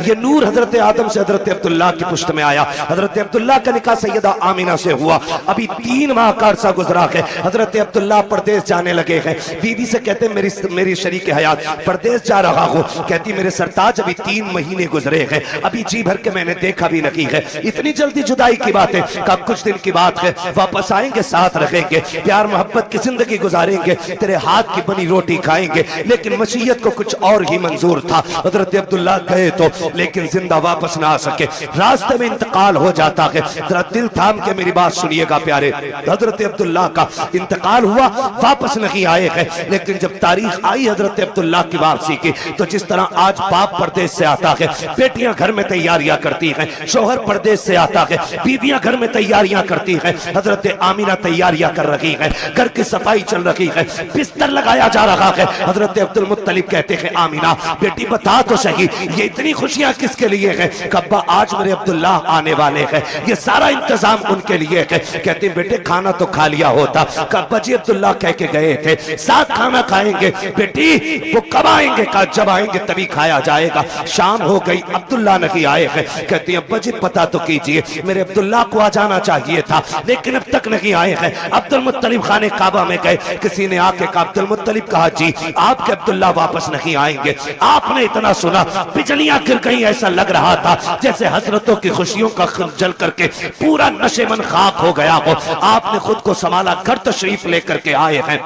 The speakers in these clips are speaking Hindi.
ये नूर हजरत आदम से हजरत अब्दुल्ला की पुश्त में आया। हजरत अब्दुल्ला का निकाह सैयदा आमीना से हुआ। अभी 3 माह का अरसा गुजरा है। हजरत अब्दुल्ला परदेश जाने लगे हैं। बीवी से कहते मेरी शरीक हयात परदेश जा रहा हूँ। कहती मेरे सरताज अभी 3 महीने गुजरे हैं, अभी जी भर के मैंने देखा भी नहीं है, इतनी जल्दी जुदाई की बात है? का कुछ दिन की बात है, वापस आएंगे, साथ रहेंगे, प्यार मोहब्बत की जिंदगी गुजारेंगे, तेरे हाथ की बनी रोटी खाएंगे। लेकिन मशीयत को कुछ और ही मंजूर था। हजरत अब्दुल्ला गए तो, लेकिन जिंदा वापस ना आ सके, रास्ते में इंतकाल हो जाता है। जरा दिल थाम के मेरी बात सुनिएगा प्यारे, हजरत अब्दुल्ला का इंतकाल हुआ, वापस नहीं आए हैं। लेकिन जब तारीख आई हजरत अब्दुल्ला की वापसी की, तो जिस तरह आज बाप परदेश से आता है, बेटियां घर में तैयारियां करती हैं, शोहर परदेश से आता है, बीवियां घर में तैयारियां करती हैं, हजरत आमीना तैयारियां कर रही है, घर की सफाई चल रही है, बिस्तर लगाया जा रहा है। हजरत अब्दुल मुत्तलिब कहते हैं आमीना बेटी बता तो सही, ये इतनी खुशियां किसके लिए है? कब्बा आज मेरे अब्दुल्ला आने वाले हैं, ये सारा इंतजाम उनके लिए है। कहते बेटे खाना तो खा लिया होता। कब्बा जी अब्दुल्ला कह के गए थे साथ खाना खाएंगे। बेटी वो कब आएंगे? कहा जब आएंगे तभी खाया जाएगा। शाम हो गई, अब्दुल्ला नहीं आए हैं। कहती अब्बा जी पता तो कीजिए, मेरे अब्दुल्ला को आ जाना चाहिए था, लेकिन अब तक नहीं आए हैं। अब्दुल मुत्तलिब खाने काबा में गए, किसी ने आके कहा अब्दुल मुत्तलिब कहा जी आपके अब्दुल्ला वापस नहीं आएंगे। आपने इतना सुना, बिजलियां गिर गई, ऐसा लग रहा था जैसे हसरतों की खुशियों का जल करके पूरा नशेमन खाक हो गया हो। आपने खुद को संभाला, घर तशरीफ लेकर के आए हैं।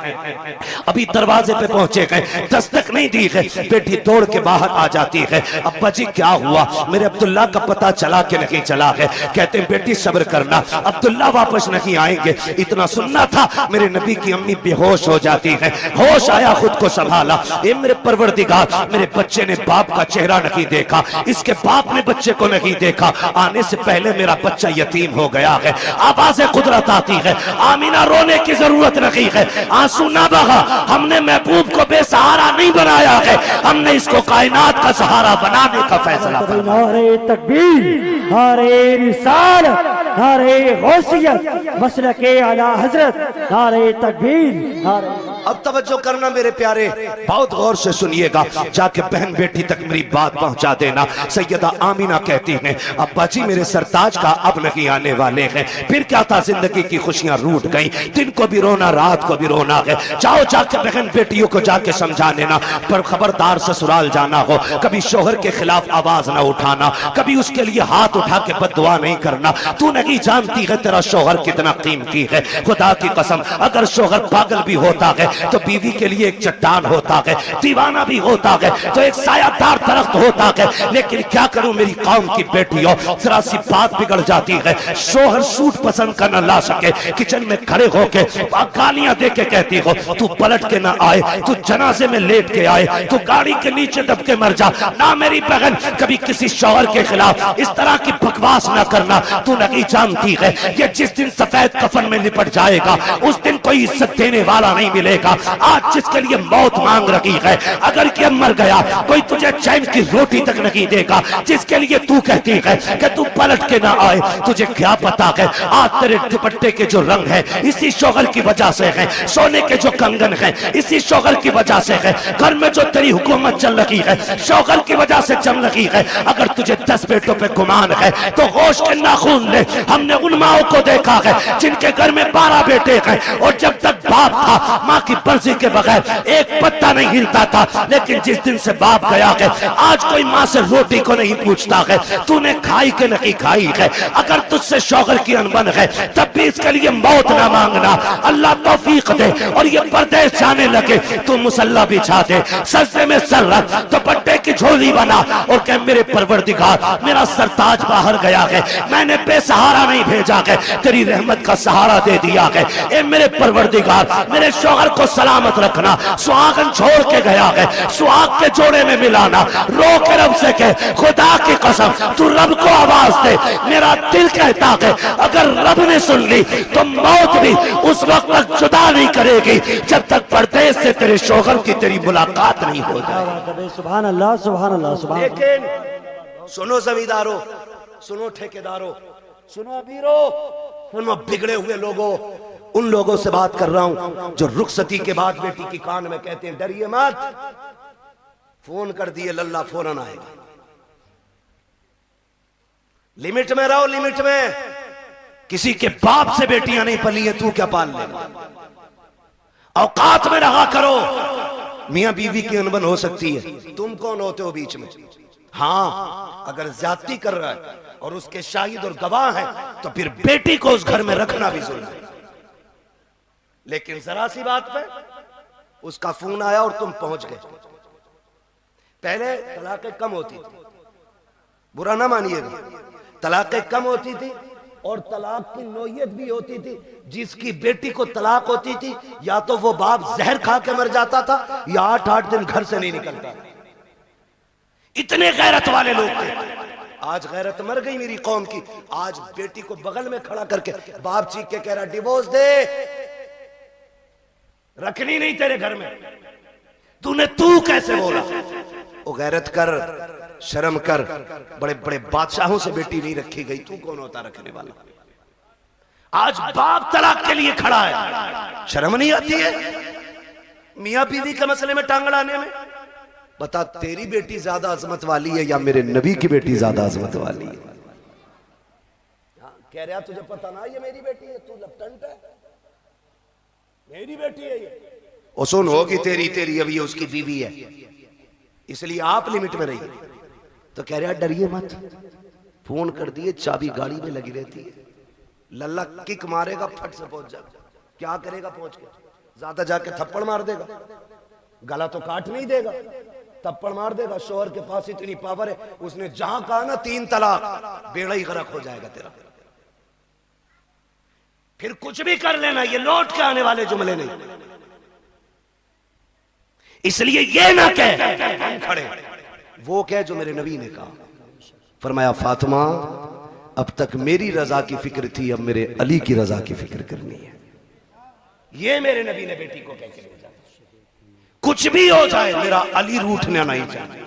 अभी दरवाजे पे पहुंचे गए, दस्तक नहीं दी है, बेटी दौड़ के बाहर आ जाती है। अब्बा जी क्या हुआ? मेरे अब्दुल्ला का पता चला कि नहीं चला है? कहते हैं बेटी सब्र करना, अब्दुल्ला वापस नहीं आएंगे। इतना सुनना था, मेरे नबी की अम्मी बेहोश हो जाती है। होश आया, खुद को संभाला, ये मेरे परवरदिगार, मेरे बच्चे ने बाप का चेहरा नहीं देखा, इसके बाप ने बच्चे को नहीं देखा, आने से पहले मेरा बच्चा यतीम हो गया है। आवाज़े कुदरत आती है, आमीना रोने की जरूरत नहीं है, आंसू ना बहा। हमने महबूब को बेसहारा नहीं बनाया है, हमने इसको कायनात का सहारा बनाने का फैसला किया। नारे तकबीर, नारे रिसालत, नारे गौसियत, मसलके आला हजरत, नारे तकबीर, नारे। अब तवज्जो करना मेरे प्यारे, बहुत गौर से सुनिएगा, जाके बहन बेटी तक मेरी बात पहुंचा देना। सैयदा आमीना कहती हैं अब्बा जी मेरे सरताज का अब नहीं आने वाले हैं। फिर क्या था, जिंदगी की खुशियां रूठ गई, दिन को भी रोना रात को भी रोना है। जाओ जाके बहन बेटियों को जाके समझा देना, पर खबरदार ससुराल जाना हो, कभी शोहर के खिलाफ आवाज ना उठाना, कभी उसके लिए हाथ उठा के बद्दुआ नहीं करना। तू नहीं जानती है तेरा शोहर कितना कीमती है। खुदा की कसम, अगर शोहर पागल भी होता है तो बीवी के लिए एक चट्टान होता है, दीवाना भी होता है तो एक सायादार दरख्त होता है। लेकिन क्या करूं मेरी कौम की बेटियों, जरा सी बात बिगड़ जाती है, शोहर सूट पसंद कर न ला सके, किचन में खड़े होके गालियां दे के कहती हो तू पलट के ना आए, तू जनाजे में लेट के आए, तू गाड़ी के नीचे दब के मर जा। ना मेरी बहन, कभी किसी शौहर के खिलाफ इस तरह की बकवास ना करना। तू नहीं जानती है ये जिस दिन सफेद कफन में लिपट जाएगा उस दिन कोई इज्जत देने वाला नहीं मिलेगा। आज जिसके लिए मौत मांग रही है, अगर ये मर गया कोई तुझे चैन की रोटी तक नहीं देगा। जिसके लिए तू कहती है कि तू पलट के ना आए, तुझे क्या पता है आज तेरे दुपट्टे के जो रंग है इसी शौहर की वजह से है, सोने के जो कंगन है इसी शौहर की वजह से है, घर में जो तेरी हुकूमत चल रही है शौहर की वजह से चल रही है। अगर तुझे 10 बेटों पे गुमान है तो होश के नाखून ले। हमने उन माओं को देखा है जिनके घर में 12 बेटे हैं और जब तक बाप था माँ की मर्जी के बगैर एक पत्ता नहीं हिलता था। लेकिन जिस दिन से बाप गया है आज कोई माँ से रोटी को नहीं पूछता है तूने खाई के नहीं खाई है। अगर तुझसे शौहर की अनबन है तब भी इसके लिए मौत ना मांगना, अल्लाह तौफीक दे और ये परदेश जाने लगे तू मुसल्ला बिछा दे, सजदे में सर रख, दुपट्टे की झोली बना और कह मेरे परवरदिगार मेरा सरताज बाहर गया है, मैंने बेसहारा नहीं भेजा है, तेरी रहमत का सहारा दे दिया है। ए मेरे परवरदिगार मेरे शौहर को सलामत रखना, सुहागन छोड़ के गया है, सुहाग के जोड़े में मिलाना। रो के रब से कह खुदा की कसम तू रब को आवाज दे, मेरा दिल कहता है अगर रब ने सुन ली तो मौत भी उस वक्त तक जुदा नहीं करेगी जब तक परदेश से तेरे शौहर की तेरी मुलाकात नहीं हो जाए। सुभान अल्लाह, सुभान अल्लाह, सुभान। लेकिन सुनो जमींदारों, सुनो ठेकेदारों, सुनो अमीरों, सुनो बिगड़े हुए लोगों, उन लोगों से बात कर रहा हूं जो रुखसती के बाद बेटी की कान में कहते हैं डरिए मत, फोन कर दिए लल्ला फौरन आएगा। लिमिट में रहो, लिमिट में। किसी के बाप से बेटियां नहीं पली है, तू क्या पाल लेगा? औकात में रहा करो। मियां बीवी की अनबन हो सकती है, तुम कौन होते हो बीच में? हाँ, अगर ज्यादती कर रहा है और उसके शाहिद और गवाह हैं तो फिर बेटी को उस घर में रखना भी जुल्म है। लेकिन जरा सी बात पे उसका फोन आया और तुम पहुंच गए। पहले तलाकें कम होती थी, बुरा ना मानिएगा, तलाकें कम होती थी और तलाक की नौयत भी होती थी। जिसकी बेटी को तलाक होती थी या तो वो बाप जहर खा के मर जाता था या 8-8 दिन घर से नहीं निकलता। इतने गैरत वाले लोग थे। आज गैरत मर गई मेरी कौम की। आज बेटी को बगल में खड़ा करके बाप चीख के कह रहा डिवोर्स दे, रखनी नहीं तेरे घर में। तू कैसे बोला? वो गैरत कर, शर्म कर। बड़े बड़े बादशाहों से बेटी नहीं रखी गई, तू कौन होता रखने वाला? आज बाप तलाक के लिए खड़ा है, शर्म नहीं आती है मियां बीवी के मसले में टांग अड़ाने में? बता, तेरी बेटी ज्यादा अजमत वाली है या मेरे नबी की बेटी ज्यादा अजमत वाली है? कह रहा तुझे पता ना ये मेरी बेटी है, तू लपटंट है, मेरी बेटी है ये। और सुन, होगी तेरी अभी उसकी बीवी है, इसलिए आप लिमिट में रहिए। तो कह रहा डरिए मत, फोन कर दिए, चाबी गाड़ी में लगी रहती है, लल्ला किक मारेगा, फट से पहुंच जाएगा। क्या करेगा पहुंच के? ज्यादा जाके थप्पड़ मार देगा, गला तो काट नहीं देगा, थप्पड़ मार देगा। शोहर के पास इतनी पावर है, उसने जहां कहा ना 3 तलाक, बेड़ा ही गरक हो जाएगा तेरा। फिर कुछ भी कर लेना, ये लौट के आने वाले जुमले नहीं। इसलिए ये ना कह हम खड़े, वो कह जो मेरे नबी ने कहा। फरमाया फातिमा, अब तक मेरी रजा की फिक्र थी, अब मेरे अली की रजा की फिक्र करनी है। ये मेरे नबी ने बेटी को कह के भेजा। कुछ भी हो जाए मेरा अली रूठना नहीं चाहिए।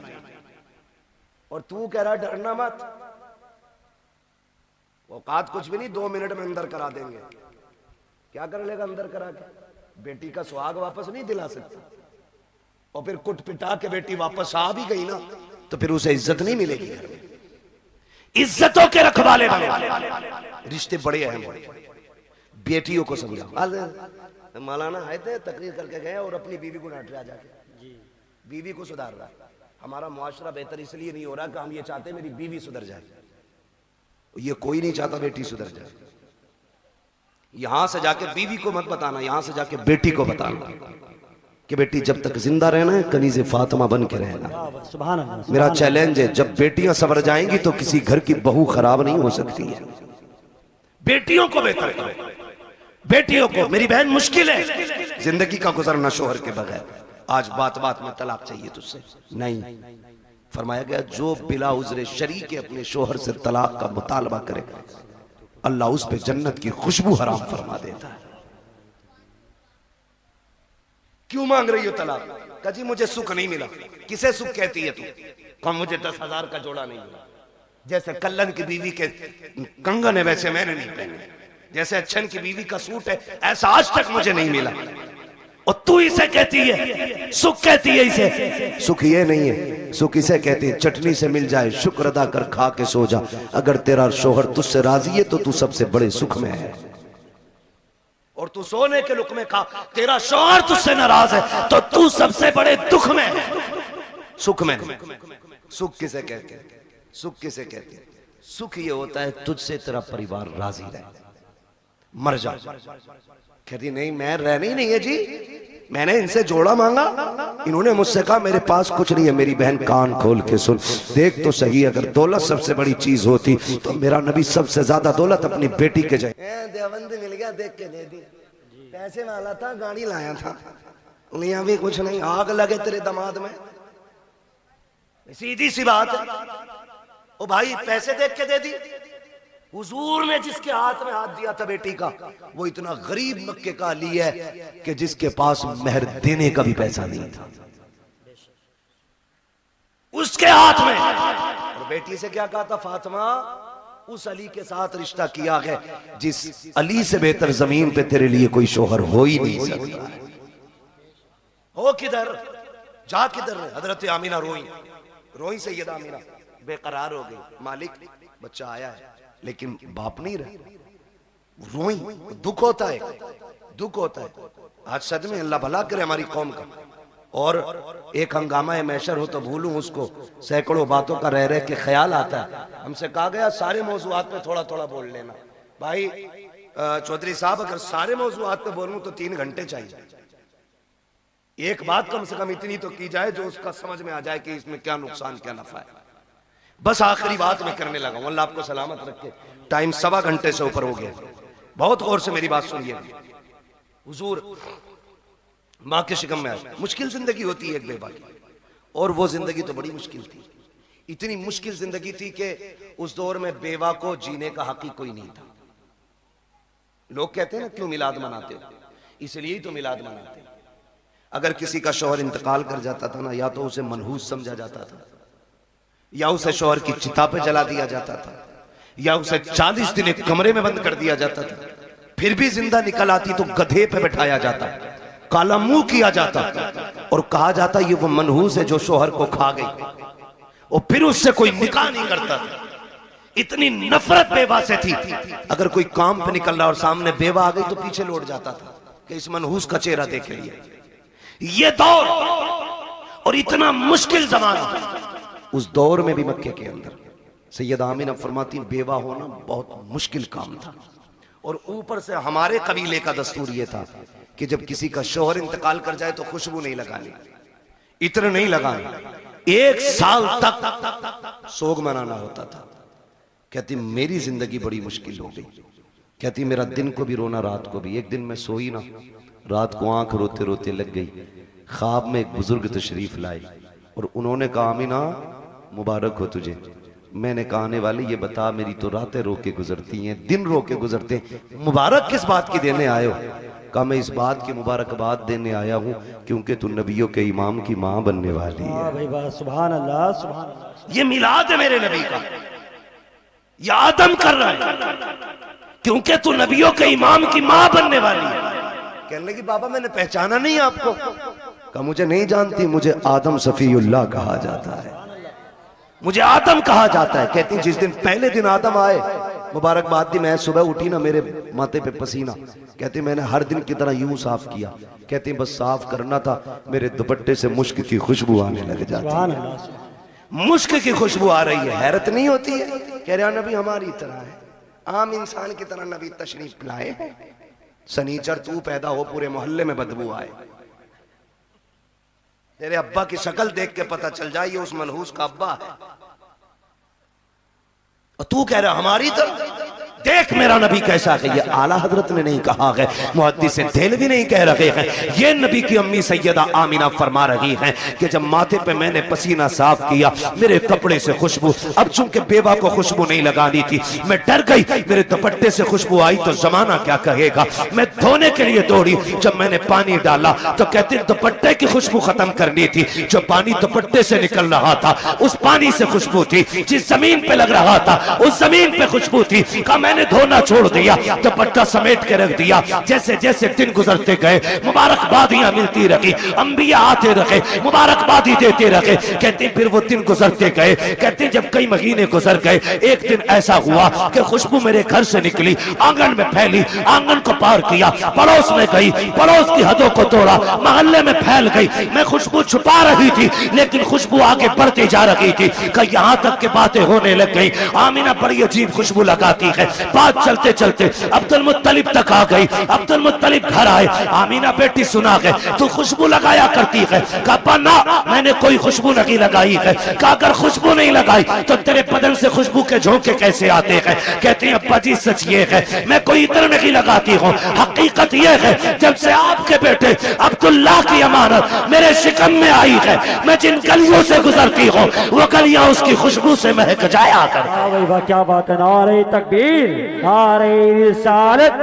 और तू कह रहा डरना मत, औकात कुछ भी नहीं, 2 मिनट में अंदर करा देंगे। क्या कर लेगा अंदर करा के? बेटी का सुहाग वापस नहीं दिला सकता। और फिर कुट पिटा के बेटी वापस आ भी गई ना, तो फिर उसे इज्जत नहीं मिलेगी घर में। इज्जतों के रखवाले बने, रिश्ते बड़े अहम हैं। बेटियों को समझाओ। मौलाना आए थे, तकरीर करके गए और अपनी बीवी को डांट रहा जाके, बीवी को सुधार रहा। हमारा मुआशरा बेहतर इसलिए नहीं हो रहा कि हम ये चाहते मेरी बीवी सुधर जाए। ये कोई नहीं चाहता बेटी सुधर जाए। यहां से जाके बीवी को मत बताना, यहां से जाके बेटी को बताना कि बेटी जब तक जिंदा रहना है कनीज़े फातिमा बन के रहना। सुभान अल्लाह। मेरा चैलेंज है, जब बेटियां सवर जाएंगी तो किसी घर की बहू खराब नहीं हो सकती है। बेटियों को बेहतर करो, बेटियों को। मेरी बहन, मुश्किल है जिंदगी का गुजरना शोहर के बगैर। आज बात बात में तलाक चाहिए तुझसे, नहीं। फरमाया गया जो बिला उज़्र शरी के अपने शोहर से तलाक का मुतालबा करे, अल्लाह उस पे जन्नत की खुशबू हराम फरमा देता है। क्यों मांग रही हो तलाक? कहा जी मुझे सुख नहीं मिला। किसे सुख कहती है तू? कहा मुझे 10,000 का जोड़ा नहीं मिला। जैसे कल्लन की बीवी के कंगन है वैसे मैंने नहीं पहने, जैसे अच्छन की बीवी का सूट है ऐसा आज तक मुझे नहीं मिला। और तू इसे कहती है सुख, कहती है इसे सुख? ये नहीं है सुख, इसे कहती है चटनी से मिल जाए शुक्र अदा कर खा के सो जा। अगर तेरा शोहर तुझसे राजी है तो तू सबसे बड़े सुख में है। और तू सोने के लुक में खा, तेरा शोहर तुझसे नाराज है तो तू सबसे बड़े दुख में है, सुख में। सुख किसे कहते हैं? सुख किसे कहते हैं? सुख ये होता है तुझसे तेरा परिवार राजी रहे, मर जा। कहती नहीं मैं रहनी नहीं है जी, मैंने इनसे जोड़ा मांगा, इन्होंने मुझसे कहा मेरे पास कुछ नहीं है। मेरी बहन कान खोल के सुन, देख तो सही, अगर दौलत सबसे बड़ी चीज होती तो मेरा नबी सबसे ज्यादा दौलत अपनी बेटी के जाए। देवबंद मिल गया, देख के दे दी, पैसे वाला था, गाड़ी लाया था, यहाँ भी कुछ नहीं, आग लगे तेरे दामाद में। सीधी सी बात है। ओ भाई पैसे देख के दे दी। हुजूर ने जिसके हाथ में हाथ दिया था बेटी का, वो इतना गरीब मक्के का अली है कि जिसके पास मेहर देने का भी पैसा नहीं था, उसके हाथ में। और बेटी से क्या कहा था? फातिमा उस अली के साथ रिश्ता किया है जिस अली से बेहतर जमीन पे तेरे लिए कोई शोहर हो ही नहीं सकता। हो किधर, जा किधर? हजरत आमीना रोई, रोई सैयदा आमीना, बेकरार हो गई, मालिक बच्चा आया है लेकिन बाप नहीं रहा, रोई, दुख होता है, दुख होता है। आज सदमे, अल्लाह भला करे हमारी कौम का। और एक हंगामा मैशर हो तो भूलूं उसको, सैकड़ों बातों का रह के ख्याल आता है। हमसे कहा गया सारे मौजूआत पे थोड़ा थोड़ा बोल लेना। भाई चौधरी साहब, अगर सारे मौजूआत पे बोलूं तो 3 घंटे चाहिए। एक बात कम से कम इतनी तो की जाए जो उसका समझ में आ जाए कि इसमें क्या नुकसान क्या नफा है। बस आखिरी बात मैं करने लगा हूं, अल्लाह आपको सलामत रखे। टाइम 1.25 घंटे से ऊपर हो गया। बहुत गौर से मेरी बात सुनिए। हुजूर माँ के शिकम में आए, मुश्किल जिंदगी होती है एक बेवा की, और वो जिंदगी तो बड़ी मुश्किल थी। इतनी मुश्किल जिंदगी थी कि उस दौर में बेवा को जीने का हक ही कोई नहीं था। लोग कहते हैं ना क्यों मिलाद मनाते हो, इसलिए ही तो मिलाद मनाते हैं। अगर किसी का शौहर इंतकाल कर जाता था ना, या तो उसे मनहूस समझा जाता था, या उसे शौहर की चिता पे जला दिया जाता था, या उसे 40 दिन एक कमरे में बंद कर दिया जाता था। फिर भी जिंदा निकल आती तो गधे पे बैठाया जाता, काला मुंह किया जाता और कहा जाता ये वो मनहूस है जो शौहर को खा गई, और फिर उससे कोई निकाह नहीं करता था। इतनी नफरत बेवा से थी। अगर कोई काम पे निकल रहा और सामने बेवा आ गई तो पीछे लौट जाता था कि इस मनहूस का चेहरा देख लिए। ये दौर और इतना मुश्किल जमाना, उस दौर में भी मक्के के अंदर सैयदा आमिना फरमाती बेवा होना बहुत मुश्किल काम था। और ऊपर से हमारे कबीले का दस्तूर यह था कि जब किसी का शौहर इंतकाल कर जाए तो खुशबू नहीं लगानी, इत्र नहीं लगानी, 1 साल तक सोग मनाना होता था। कहती मेरी जिंदगी बड़ी मुश्किल हो गई। कहती मेरा दिन को भी रोना, रात को भी। एक दिन मैं सोई ना, रात को आंख रोते रोते लग गई। ख्वाब में एक बुजुर्ग तशरीफ लाए और उन्होंने कहा आमिना मुबारक हो तुझे। मैंने कहा आने वाले ये बता, मेरी तो रातें रो के गुजरती हैं, दिन रो के गुजरते हैं, मुबारक किस बात की देने आए हो? कहा मैं इस बात की मुबारकबाद देने आया हूँ क्योंकि तू नबियों के इमाम की माँ बनने वाली है। सुभान अल्लाह, सुभान अल्लाह। ये मिलाद है मेरे नबी का, ये आदम कर रहा है क्योंकि तू नबियों के इमाम की माँ बनने वाली है। कहने लगी बाबा मैंने पहचाना नहीं आपको। कहा मुझे नहीं जानती, मुझे आदम सफीउल्लाह कहा जाता है, मुझे आदम कहा जाता है। कहती जिस दिन पहले दिन आदम आए, मुबारकबाद दी, मैं सुबह उठी ना मेरे माथे पे पसीना। कहती मैंने हर दिन की तरह यूं साफ किया। कहती बस साफ करना था, मेरे दुपट्टे से मुश्क की खुशबू आने लग जाती है। मुश्क की खुशबू आ रही है, हैरत नहीं होती है? कह रहा नबी हमारी तरह है, आम इंसान की तरह नबी तशरीफ लाए। सनीचर तू पैदा हो पूरे मोहल्ले में बदबू आए, तेरे अब्बा की शक्ल देख के पता चल जाए ये उस मनहूस का अब्बा है, और तू कह रहा हमारी तरह। देख मेरा नबी कैसा है। ये आला हजरत ने नहीं कहा है, मुहद्दिस देहलवी नहीं कह रहे हैं, ये नबी की अम्मी सैयदा आमिना फरमा रही हैं कि जब माथे पे मैंने पसीना साफ किया, मेरे कपड़े से खुशबू, अब चूंकि बेवा को खुशबू नहीं लगानी थी, मैं डर गई मेरे दुपट्टे से खुशबू आई तो जमाना क्या कहेगा। मैं धोने के लिए दौड़ी, जब मैंने पानी डाला तो कहते दुपट्टे की खुशबू खत्म करनी थी। जो पानी दुपट्टे से निकल रहा था उस पानी से खुशबू थी, जिस जमीन पे लग रहा था उस जमीन पे खुशबू थी। मैंने धोना छोड़ दिया, दुपट्टा समेट के रख दिया। जैसे जैसे दिन गुजरते गए मुबारकबादियां मिलती रही, अंबिया आते रहे, मुबारकबादी देते रहे। कहते फिर वो दिन गुजरते गए। कहते जब कई महीने गुजर गए, एक दिन ऐसा हुआ कि खुशबू मेरे घर से निकली, आंगन में फैली, आंगन को पार किया, पड़ोस में गई, पड़ोस की हदों को तोड़ा, मोहल्ले में फैल गई। मैं खुशबू छुपा रही थी लेकिन खुशबू आगे बढ़ती जा रही थी कि यहाँ तक के बातें होने लग गई। आमिना बड़ी अजीब खुशबू लगाती है। बात चलते चलते अब्दुल मुत्तलिब तक आ गई। अब्दुल मुत्तलिब घर आए, आमिना बेटी सुना गए तू खुशबू लगाया करती है। कहा ना मैंने कोई खुशबू नहीं लगाई है। कहा अगर खुशबू नहीं लगाई तो तेरे बदन से खुशबू के झोंके कैसे आते हैं? कहते हैं अब्बा जी सच ये है मैं कोई इत्र नहीं लगाती हूँ, हकीकत ये है जब से आपके बेटे अब्दुल्लाह की अमानत मेरे शिकम में आई है, मैं जिन गलियों से गुजरती हूँ वो गलियां उसकी खुशबू से महक जाया कर। क्या बात है, नारे तकबीर, नारे रिसालत।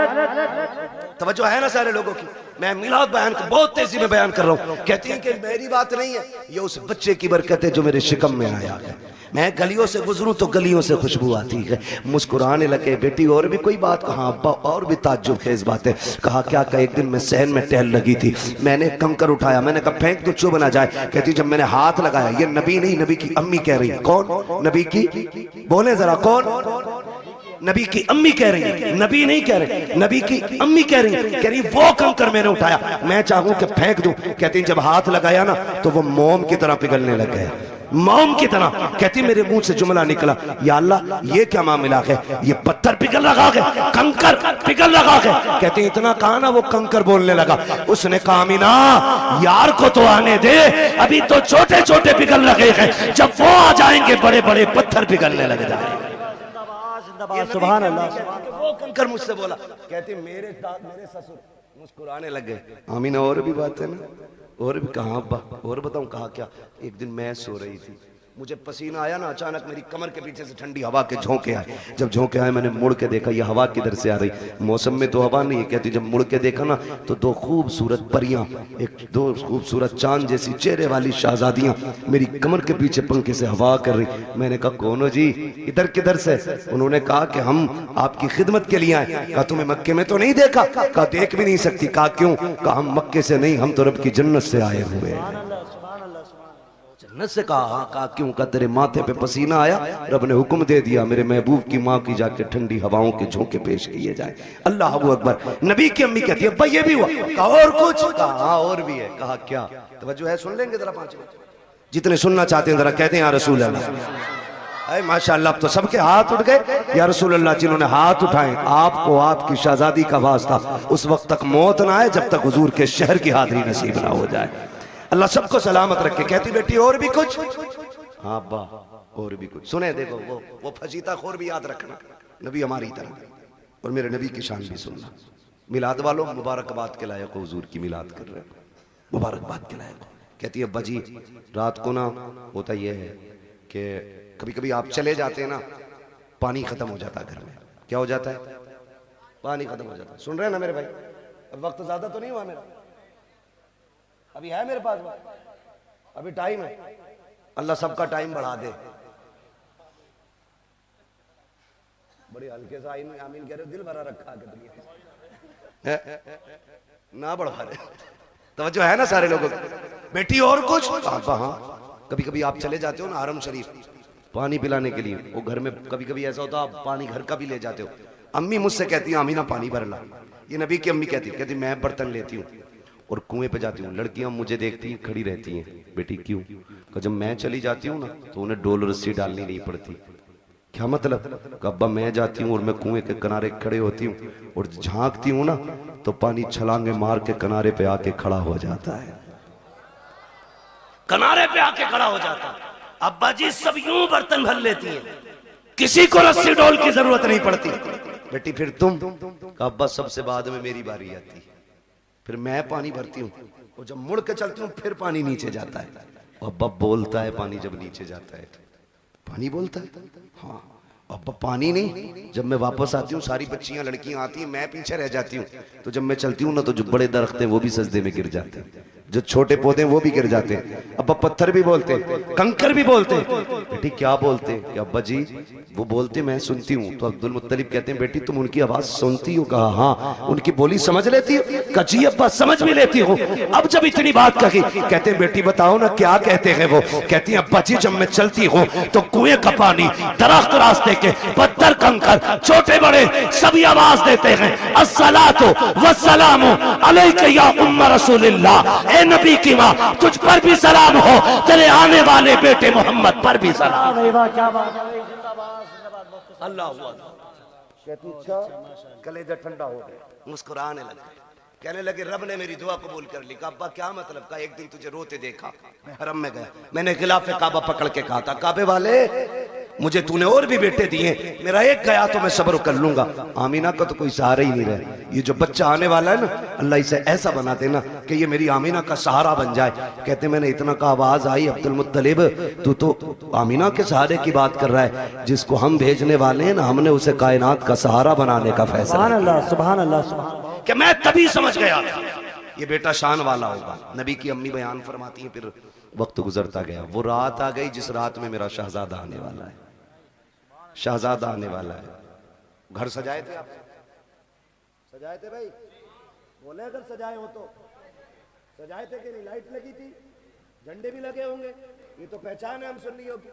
तवज्जो है ना सारे लोगों की? मैं मिलाद बयान को बहुत तेजी में बयान कर रहा हूँ। कहती है कि मेरी बात नहीं है, ये उस बच्चे की बरकत है जो मेरे शिकम में आया है। मैं गलियों से गुजरूं तो गलियों से खुशबू आती है। मुस्कुराने लगे। बेटी और भी कोई बात? कहा अब्बा और भी ताज्जुब खेज बातें। कहा क्या? का एक दिन मैं सहन में टहल लगी थी, मैंने कंकर उठाया, मैंने कहा फेंक तो चुभ ना जाए। कहती जब मैंने हाथ लगाया, ये नबी नहीं नबी की अम्मी कह रही। कौन? नबी की, बोले जरा कौन? नबी की अम्मी कह रही है, नबी नहीं कह रही, नबी की अम्मी कह रही वो कंकर मैंने उठाया, मैं चाहूं कि फेंक दूं। कहती जब हाथ लगाया ना तो वो मोम की तरह पिघलने लग गया, मोम की तरह। कहती मेरे मुंह से जुमला निकला, या अल्लाह ये क्या मामला है, ये पत्थर पिघल लगा है, कंकर पिघल लगा है। कहती इतना कहा ना वो कंकर बोलने लगा। उसने कहा आमीना यार को तो आने दे, अभी तो छोटे छोटे पिघल लगे हैं, जब वो आ जाएंगे बड़े बड़े पत्थर पिघलने लग जाएंगे। सुभान अल्लाह। वो कंकर मुझसे बोला। कहती मेरे ससुर मुस्कुराने लग गए। आमीना और भी बात है ना, और भी कहा अब्बा और बताऊं? कहा क्या? एक दिन मैं सो रही थी, मुझे पसीना आया ना, अचानक मेरी कमर के पीछे से ठंडी हवा के झोंके आए। जब झोंके आए मैंने मुड़ के देखा, ये हवा किधर से आ रही? मौसम में तो हवा नहीं है। कहती जब मुड़ के देखा ना तो दो खूबसूरत परियां, दो खूबसूरत चांद जैसी चेहरे वाली शहजादियां मेरी कमर के पीछे पंखे से हवा कर रही। मैंने कहा कौन हो जी, इधर किधर से? उन्होंने कहा कि हम आपकी खिदमत के लिए आए। कहा तुम्हें मक्के में तो नहीं देखा? कहा देख भी नहीं सकती। कहा क्यों? कहा हम मक्के से नहीं, हम तो रब की जन्नत से आए हुए हैं। जन्नत से? कहा क्यों? का तेरे माथे पे पसीना आया, रब ने हुक्म दे दिया मेरे महबूब की माँ की जाके ठंडी हवाओं के झोंके पेश किए जाए। अल्लाह अकबर। नबी की अम्मी कहती है अब्बा ये भी हुआ? कहा और कुछ? कहा और भी है। कहा क्या? तवज्जो है, सुन लेंगे जरा 5 मिनट, जितने सुनना चाहते हैं जरा कहते हैं या रसूल अल्लाह। माशाअल्लाह, अब तो सबके हाथ उठ गए या रसूल अल्लाह। जिन्होंने हाथ उठाए आपको आपकी शहजादी का वास्ता उस वक्त तक मौत ना आए जब तक हुजूर के शहर की हाजिरी नसीब ना हो जाए। अल्लाह सबको सलामत रखे। कहती बेटी और भी कुछ? हाँ अब्बा और भी कुछ। सुने देखो वो फजीता खोर भी याद रखना, नबी हमारी तरह, और मेरे नबी की शान भी सुनना। मिलाद वालों मुबारकबाद के लायक हुजूर की मिलाद कर रहे हैं, मुबारकबाद के लायक। कहती है अब्बा जी रात को ना होता यह है कि कभी कभी आप चले जाते हैं ना, पानी खत्म हो जाता है घर में। क्या हो जाता है? पानी खत्म हो जाता है। सुन रहे हैं ना मेरे भाई? अब वक्त ज्यादा तो नहीं हुआ मेरा, अभी है मेरे पास, अभी टाइम है। अल्लाह सबका टाइम बढ़ा दे। बड़ी हल्के से आमीन कह रहे हो, दिल भरा रखा है ना बढ़ा रहे। तवज्जो है ना सारे लोगों को? बेटी और कुछ? हाँ, कभी कभी आप चले जाते हो ना हरम शरीफ पानी पिलाने के लिए, वो घर में कभी कभी ऐसा होता है आप पानी घर का भी ले जाते हो। अम्मी मुझसे कहती है आमीना पानी भर ला। ये नबी की अम्मी कहती मैं बर्तन लेती हूँ और कुएं पे जाती हूँ। लड़कियां मुझे देखती हैं, खड़ी रहती हैं। बेटी क्यों? जब मैं चली जाती हूँ ना तो उन्हें डोल रस्सी डालनी नहीं पड़ती। क्या मतलब? अब्बा मैं जाती हूँ और मैं कुएं के किनारे खड़े होती हूँ और झांकती हूँ ना तो पानी छलांगे मार के किनारे पे आके खड़ा हो जाता है, किनारे पे आके खड़ा हो जाता है। अब्बा जी सब यूं बर्तन भर लेती हैं, किसी को रस्सी डोल की जरूरत नहीं पड़ती। बेटी फिर तुम? अब्बा सबसे बाद में मेरी बारी आती है, फिर मैं पानी भरती हूँ और जब मुड़ के चलती हूँ फिर पानी नीचे जाता है। अब्बा बोलता है पानी जब नीचे जाता है तो पानी बोलता है। हाँ अब्बा पानी नहीं। जब मैं वापस आती हूँ सारी बच्चियां लड़कियां आती हैं, मैं पीछे रह जाती हूँ। तो जब मैं चलती हूँ ना तो जो बड़े दरख्त हैं वो भी सजदे में गिर जाते हैं, जो छोटे पौधे वो भी गिर जाते हैं। अब्बा पत्थर भी बोलते हैं, कंकर भी बोलते हैं। बेटी क्या बोलते हैं? अब्बा जी वो बोलते मैं सुनती हूँ। तो अब्दुल मुत्तलिब कहते हैं बेटी तुम उनकी आवाज सुनती हो? कहा हाँ। उनकी बोली समझ लेती हो? कहा जी अब्बा समझ भी लेती हो। अब जब इतनी बात कही कहते हैं बेटी बताओ ना क्या कहते हैं वो? कहती है अब्बा जी जब मैं चलती हूँ तो कुएं का पानी, दरख्त, रास्ते के पत्थर, कंकर, छोटे बड़े सभी आवाज देते हैं अस्सलातु वस्सलामु अलैका या उम्म रसूलिल्लाह। ए नबी की माँ तुझ पर भी सलाम हो, तेरे आने वाले बेटे मोहम्मद पर भी सलाम। अल्लाह कहती अच्छा कलेजा ठंडा हो गया, मुस्कुराने लगे, कहने लगे रब ने मेरी दुआ कबूल कर ली। अब्बा क्या मतलब? का एक दिन तुझे रोते देखा, मैं हरम में गया, मैंने खिलाफे काबा पकड़ के कहा था काबे वाले मुझे तूने और भी बेटे दिए, मेरा एक गया तो मैं सब्र कर लूंगा। आमीना का तो कोई सहारा ही नहीं रहा। ये जो बच्चा आने वाला है ना अल्लाह इसे ऐसा बना देना कि ये मेरी आमीना का सहारा बन जाए। कहते मैंने इतना का आवाज आई अब्दुल मुत्तलिब तू तो आमीना के सहारे की बात कर रहा है, जिसको हम भेजने वाले हैं ना हमने उसे कायनात का सहारा बनाने का फैसला। सुभान अल्लाह, सुभान अल्लाह, सुभान। कि मैं तभी समझ गया था ये बेटा शान वाला होगा। नबी की अम्मी बयान फरमाती हैं फिर वक्त गुजरता गया, वो रात आ गई जिस रात में मेरा शहजादा आने वाला है, शहजादा आने वाला है। घर सजाए थे आप? सजाए थे भाई? बोले अगर सजाए हो तो सजाए थे कि नहीं? लाइट लगी थी, झंडे भी लगे होंगे, ये तो पहचान है हम सुन्नियों की,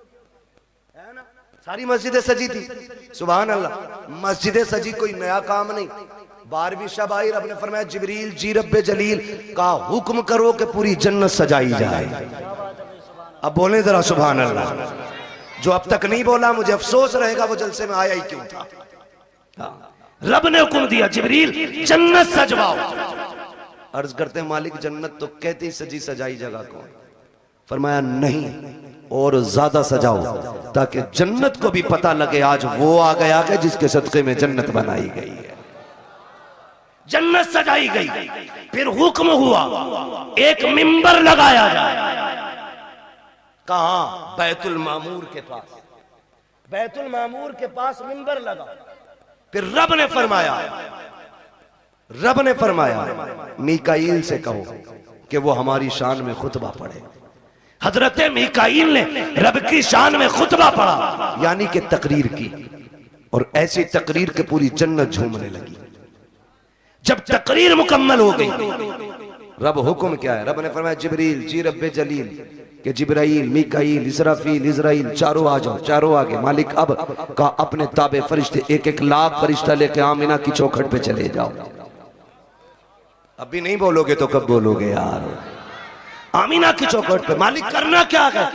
है ना? सारी मस्जिदें सजी थी, सुभान अल्लाह। मस्जिदें सजी कोई नया काम नहीं। 12वीं शब आई, रब ने फरमाया जिब्रील जी रब्बे जलील का हुक्म करो कि पूरी जन्नत सजाई जाए। अब बोले जरा सुभान अल्लाह। जो अब तक नहीं बोला मुझे अफसोस रहेगा वो जलसे में आया ही क्यों था। रब ने हुक्म दिया जिब्रील जन्नत सजवाओ। अर्ज करते मालिक जन्नत तो कहती सजी सजाई जगह को। फरमाया नहीं और ज्यादा सजाओ ताकि जन्नत को भी पता लगे आज वो आ गया कि जिसके सदके में जन्नत बनाई गई है। जन्नत सजाई गई, फिर हुक्म हुआ एक मिंबर लगाया जाए। कहां? बैतुल मामूर के पास। बैतुल मामूर के पास मिंबर लगा। फिर रब ने फरमाया मीकाईल से कहो कि वो हमारी शान में खुतबा पढ़े। हजरत मीकाईल ने रब की शान में खुतबा पढ़ा, यानी कि तकरीर की, और ऐसी तकरीर के पूरी जन्नत झूमने लगी। जब तकरीर मुकम्मल हो गई, रब हुक्म क्या है? रब ने फरमाया जिब्रील जी रब्बे जलील कि जिब्राइल, मीकाईल, इसराफील, इजराइल चारों आ जाओ। चारों आगे। मालिक अब का अपने ताबे फरिश्ते 1-1 लाख फरिश्ता लेके आमिना की चौखट पे चले जाओ। अभी नहीं बोलोगे तो कब बोलोगे यार? आमिना की चौखट पे। मालिक करना क्या है?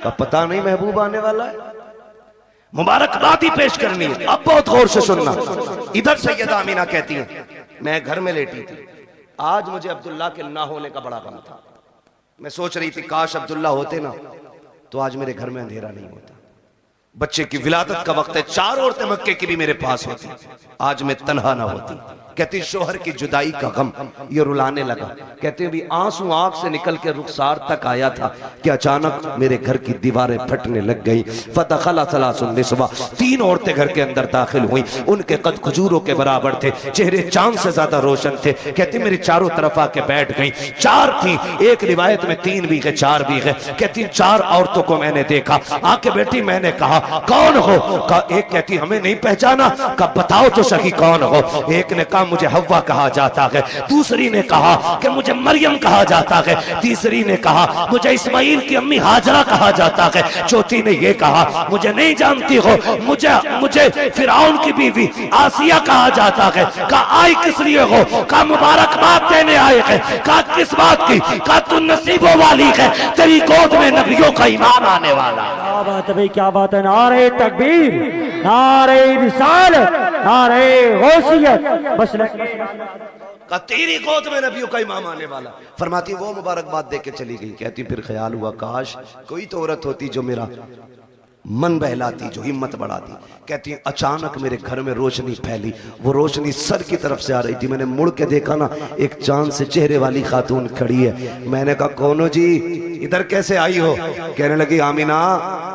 का पता नहीं, महबूब आने वाला है, मुबारकबादी पेश करनी है। अब बहुत गौर से सुनना। इधर सैयदा आमिना कहती है मैं घर में लेटी थी, आज मुझे अब्दुल्ला के ना होने का बड़ा गम था। मैं सोच रही थी काश अब्दुल्ला होते ना तो आज मेरे घर में अंधेरा नहीं होता। बच्चे की विलादत का वक्त है, 4 औरतें मक्के की भी मेरे पास होती, आज मैं तन्हा ना होती। कहती शोहर की जुदाई का गम ये रुलाने लगा। कहते भी आंसू आंख से निकल के रुखसार तक आया था कि अचानक मेरे घर की दीवारें फटने लग गई। फतखला सलासुन निस्वा, 3 औरतें घर के अंदर दाखिल हुई। उनके कद खजूरों के बराबर थे, चेहरे चांद से ज्यादा रोशन थे। कहती मेरी चारों तरफ आके बैठ गई। 4 थी, एक रिवायत में 3 भी है 4 भी है। कहती 4 औरतों को मैंने देखा, आके बैठी। मैंने कहा कौन हो? का एक कहती हमें नहीं पहचाना। का बताओ तो सही कौन हो? एक ने कहा मुझे हव्वा कहा जाता है, दूसरी ने कहा कि मुझे मरियम कहा जाता है, तीसरी ने कहा मुझे इस्माइल की अम्मी हाजरा कहा जाता है, चौथी ने यह कहा मुझे नहीं जानती हो, मुझे फिरौन की बीवी आसिया कहा जाता है। का आई किस लिए हो? का मुबारकबाद देने आए हैं। का किस बात की? का तू नसीबों वाली है, तेरी गोद में नबियों का इमाम आने वाला। क्या बात है भाई, क्या बात है। नारे तकबीर, नारे रिसालत, नारे गौसियत। बस का तेरी गोद में नबियों का इमाम आने वाला। फरमाती वो मुबारकबाद दे के चली गई। कहती फिर ख्याल हुआ काश कोई तो औरत होती जो मेरा मन बहलाती, जो हिम्मत बढ़ाती। कहती अचानक मेरे घर में रोशनी फैली, वो रोशनी सर की तरफ से आ रही थी। मैंने मुड़ के देखा ना, एक चांद से चेहरे वाली खातून खड़ी है। मैंने कहा कौन हो जी, इधर कैसे आई हो? कहने लगी आमिना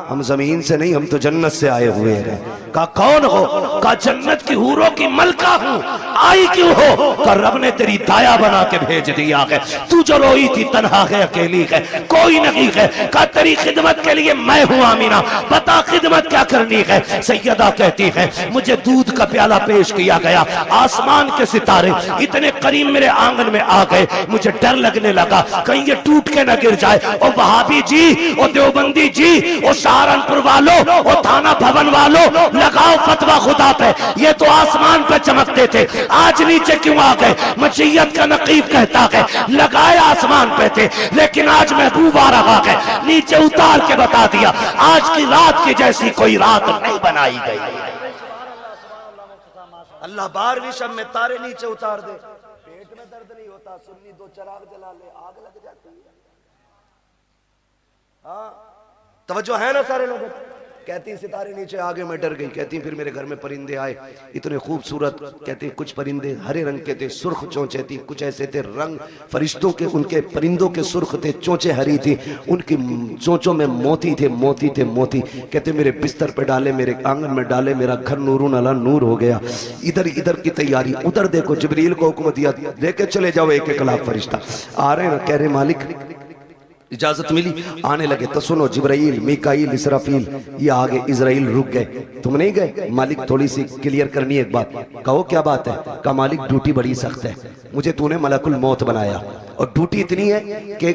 हम जमीन से नहीं, हम तो जन्नत से आए हुए हैं। कहा कौन हो? कहा जन्नत की हूरों की मलका हूं। आई क्यों हो? कहा रब ने तेरी दाया बना के भेज दिया है। तू जो रोई थी तन्हा है, अकेली है, कोई नहीं है। कहा तेरी खिदमत के लिए मैं हूं आमिना, बता खिदमत क्या करनी है? सैयदा कहती है मुझे दूध का प्याला पेश किया गया, आसमान के सितारे इतने करीब मेरे आंगन में आ गए, मुझे डर लगने लगा कहीं ये टूट के न गिर जाए। और वहाबी जी, और देवबंदी जी, और सहारनपुर वालों, और थाना भवन वालों, लगाओ फतवा खुदा पे। ये तो आसमान पे चमकते थे, आज नीचे क्यों आ गए? मशीयत का नकीब कहता है लगाए आसमान पे थे, लेकिन आज महबूब आ रहा है, नीचे उतार के बता दिया आज की रात की जैसी कोई रात नहीं बनाई गई। अल्लाह 12वीं शब में तारे नीचे उतार दे, पेट में दर्द नहीं होता, सुन्नी 2 चिराग जला ले आग लग जाती है। हाँ तवज्जो है ना सारे लोगों? कहती सितारे नीचे आगे मैं डर गई। कहती फिर मेरे घर में परिंदे आए, इतने खूबसूरत। कहती कुछ परिंदे हरे रंग के थे, सुर्ख चोंचे थी, कुछ ऐसे थे रंग फरिश्तों के, उनके परिंदों के सुर्ख थे, चोंचे हरी थी, उनकी चोंचों में मोती थे, मोती थे, मोती। कहते मेरे बिस्तर पे डाले, मेरे आंगन में डाले, मेरा घर नूरुन अला नूर हो गया। इधर इधर की तैयारी, उधर देखो जिब्रील को हुक्म दिया लेके चले जाओ 1-1 लाख फरिश्ता। आ रहे ना, कह रहे मालिक इजाजत मिली, आने लगे तो सुनो, जिब्राइल, मीकाईल, इसराफील ये आगे, इजराइल रुक गए। तुम नहीं गए? मालिक थोड़ी सी क्लियर करनी है एक बात। कहो क्या बात है? कहा मालिक ड्यूटी बड़ी सख्त है, मुझे तूने मलकुल मौत बनाया और ड्यूटी इतनी है कि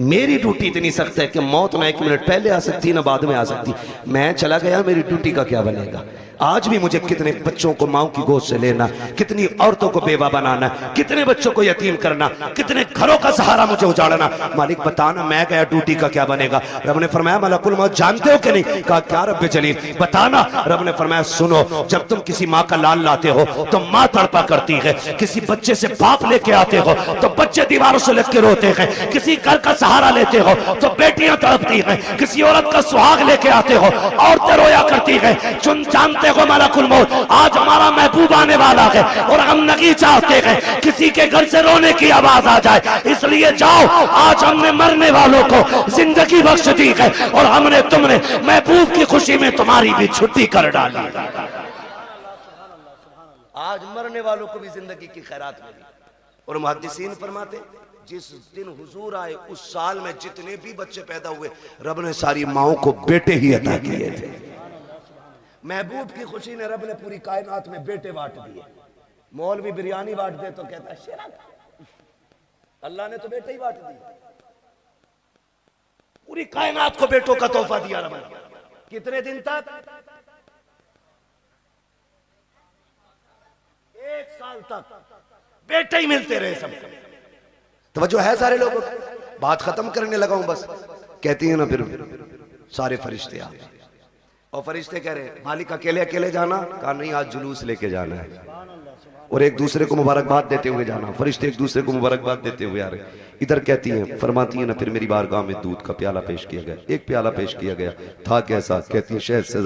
मेरी ड्यूटी इतनी सख्त है कि मौत ना 1 मिनट पहले आ सकती ना बाद में आ सकती। मैं चला गया, मेरी ड्यूटी का क्या बनेगा? आज भी मुझे कितने बच्चों को माओ की गोद से लेना, कितनी औरतों को बेवा बनाना, कितने बच्चों को यतीम करना, कितने घरों का सहारा मुझे उजाड़ना। मालिक बताना, मैं गया ड्यूटी का क्या बनेगा? रब ने फरमाया मलकुल मौत जानते हो कि नहीं? कहा क्या रब जलील बताना। रब ने फरमाया सुनो, जब तुम किसी माँ का लाल लाते हो तो माँ तड़पा करती है, किसी बच्चे से बाप लेके आते हो तो बच्चे दीवारों से लग के रोते हैं, किसी घर का सहारा लेते हो तो बेटियां तड़पती हैं, किसी औरत का सुहाग लेके आते हो औरतें रोया करती हैं। जानते हो मलकुल मौत आज हमारा महबूब आने वाला है और हम नहीं चाहते हैं किसी के घर से रोने की आवाज आ जाए, इसलिए जाओ, आज हमने मरने वालों को जिंदगी बख्श दी है और हमने तुमने महबूब की खुशी में तुम्हारी भी छुट्टी कर डाली। आज मरने वालों को भी जिंदगी की खैरात मिली। और मुहद्दिसीन फरमाते जिस दिन हुजूर आए उस साल में जितने भी बच्चे पैदा हुए रब ने सारी माओं को बेटे ही अता किए थे। महबूब की खुशी ने रब ने पूरी कायनात में बेटे बांट दिए। मौलवी बिरयानी बांट दे तो कहता है अल्लाह ने तो बेटे ही बांट दिए। पूरी कायनात को बेटों का तोहफा दिया रब ने। कितने दिन तक? 1 साल तक बेटे ही मिलते रहे सबको। तवज्जो है सारे लोगों को? बात खत्म करने लगा हूं बस। कहती है ना फिर सारे फरिश्ते आ गए और फरिश्ते कह रहे मालिक अकेले अकेले जाना? कहा नहीं, आज जुलूस लेके जाना है और एक दूसरे को मुबारकबाद देते हुए जाना। फरिश्ते एक दूसरे को मुबारकबाद देते हुए आ रहे। इधर कहती हैं, फरमाती है ना, फिर मेरी बारगाह में दूध का प्याला पेश किया गया। एक प्याला पेश किया गया था, कैसा? कहती है शहद से